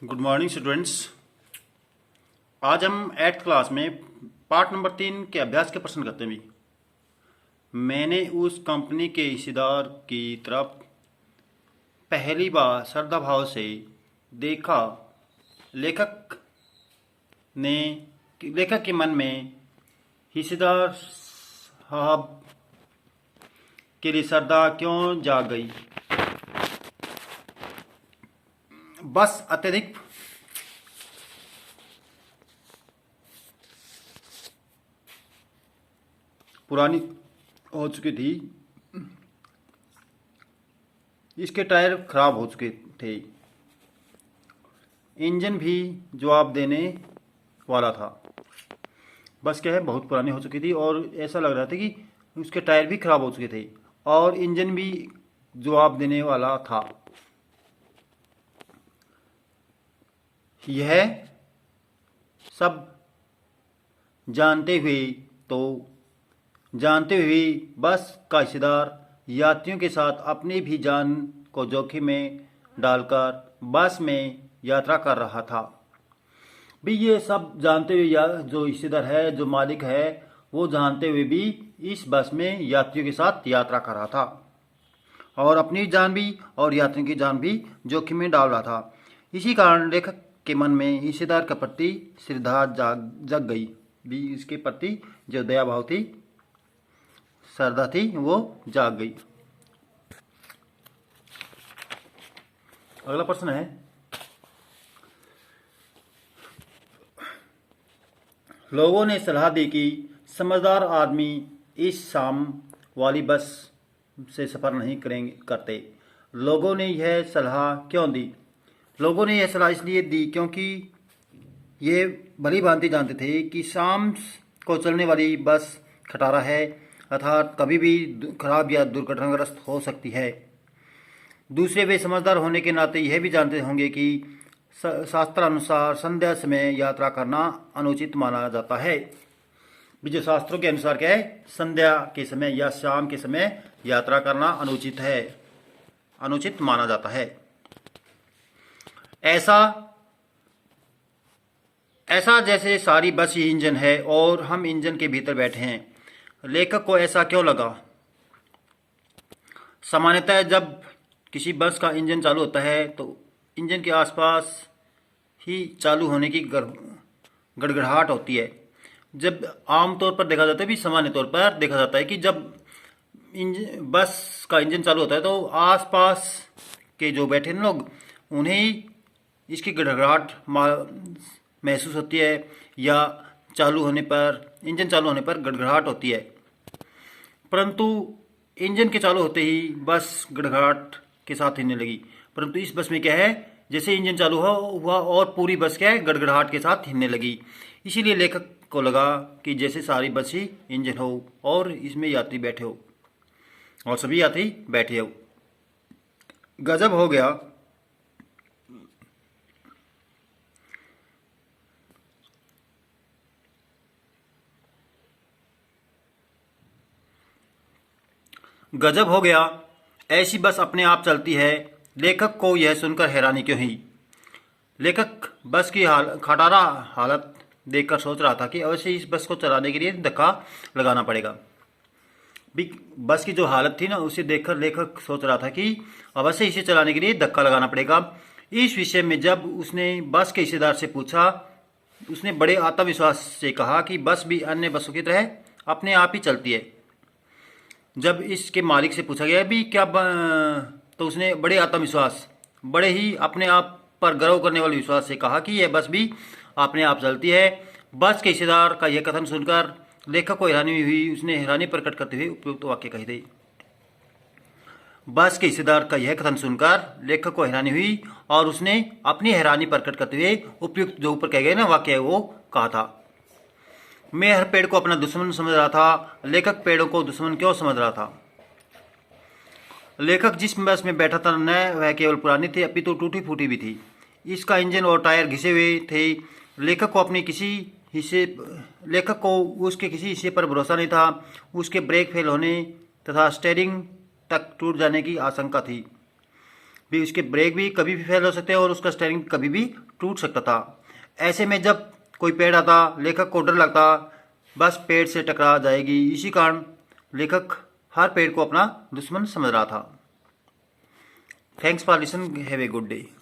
Good morning students. आज हम 8th class में पार्ट नंबर 3 के अभ्यास के प्रश्न करते हैं। भी मैंने उस कंपनी के हिस्सेदार की तरफ पहली बार श्रद्धा भाव से देखा। लेखक के मन में हिस्सेदार साहब के लिए श्रद्धा क्यों जाग गई। बस अत्यधिक पुरानी हो चुकी थी, इसके टायर खराब हो चुके थे, इंजन भी जवाब देने वाला था। बस क्या है, बहुत पुरानी हो चुकी थी और ऐसा लग रहा था कि उसके टायर भी खराब हो चुके थे और इंजन भी जवाब देने वाला था। यह सब जानते हुए बस का हिस्सेदार यात्रियों के साथ अपनी भी जान को जोखिम में डालकर बस में यात्रा कर रहा था। भी ये सब जानते हुए, या जो हिस्सेदार है, जो मालिक है, वो जानते हुए भी इस बस में यात्रियों के साथ यात्रा कर रहा था और अपनी जान भी और यात्रियों की जान भी जोखिम में डाल रहा था। इसी कारण लेखक के मन में हिस्सेदार के प्रति श्रद्धा जग गई। भी इसके प्रति जो दया भाव थी, श्रद्धा थी, वो जाग गई। अगला प्रश्न है, लोगों ने सलाह दी कि समझदार आदमी इस शाम वाली बस से सफर नहीं करते। लोगों ने यह सलाह क्यों दी? लोगों ने यह सलाह इसलिए दी क्योंकि ये भली भांति जानते थे कि शाम को चलने वाली बस खटारा है, अर्थात कभी भी खराब या दुर्घटनाग्रस्त हो सकती है। दूसरे, वे समझदार होने के नाते यह भी जानते होंगे कि शास्त्रानुसार संध्या समय यात्रा करना अनुचित माना जाता है। जो शास्त्रों के अनुसार क्या है, संध्या के समय या शाम के समय यात्रा करना अनुचित है, अनुचित माना जाता है। ऐसा जैसे सारी बस ही इंजन है और हम इंजन के भीतर बैठे हैं। लेखक को ऐसा क्यों लगा? सामान्यतः जब किसी बस का इंजन चालू होता है तो इंजन के आसपास ही चालू होने की गड़गड़ाहट होती है। जब आमतौर पर देखा जाता है, भी सामान्य तौर पर देखा जाता है कि जब बस का इंजन चालू होता है तो आसपास के जो बैठे लोग, उन्हें इसकी गड़गड़ाहट महसूस होती है या इंजन चालू होने पर गड़गड़ाहट होती है। परंतु इंजन के चालू होते ही बस गड़गड़ाहट के साथ हिलने लगी। परंतु इस बस में क्या है, जैसे इंजन चालू हुआ और पूरी बस क्या है, गड़गड़ाहट के साथ हिलने लगी। इसीलिए लेखक को लगा कि जैसे सारी बस ही इंजन हो और इसमें यात्री बैठे हो और सभी यात्री बैठे हो। गजब हो गया। गजब हो गया, ऐसी बस अपने आप चलती है। लेखक को यह सुनकर हैरानी क्यों हुई? लेखक बस की खटारा हालत देखकर सोच रहा था कि अवश्य इस बस को चलाने के लिए धक्का लगाना पड़ेगा। बस की जो हालत थी ना, उसे देखकर लेखक सोच रहा था कि अवश्य इसे चलाने के लिए धक्का लगाना पड़ेगा। इस विषय में जब उसने बस के हिस्सेदार से पूछा, उसने बड़े आत्मविश्वास से कहा कि बस भी अन्य बसों की तरह अपने आप ही चलती है। जब इसके मालिक से पूछा गया भी क्या तो उसने बड़े आत्मविश्वास, बड़े ही अपने आप पर गर्व करने वाले विश्वास से कहा कि यह बस भी अपने आप चलती है। बस के हिस्सेदार का यह कथन सुनकर लेखक को हैरानी हुई। उसने हैरानी प्रकट करते हुए उपयुक्त वाक्य कहे थे। बस के हिस्सेदार का यह कथन सुनकर लेखक को हैरानी हुई और उसने अपनी हैरानी प्रकट करते हुए उपयुक्त जो ऊपर कहे गए ना वाक्य है, वो कहा था। मैं हर पेड़ को अपना दुश्मन समझ रहा था। लेखक पेड़ों को दुश्मन क्यों समझ रहा था? लेखक जिस बस में बैठा था न वह केवल पुरानी थी, अपितु टूटी फूटी भी थी। इसका इंजन और टायर घिसे हुए थे। लेखक को उसके किसी हिस्से पर भरोसा नहीं था। उसके ब्रेक फेल होने तथा स्टीयरिंग तक टूट जाने की आशंका थी। भी, उसके ब्रेक भी कभी भी फेल हो सकते हैं और उसका स्टीयरिंग कभी भी टूट सकता था। ऐसे में जब कोई पेड़ आता, लेखक को डर लगता बस पेड़ से टकरा जाएगी। इसी कारण लेखक हर पेड़ को अपना दुश्मन समझ रहा था। Thanks for listen, have a good day.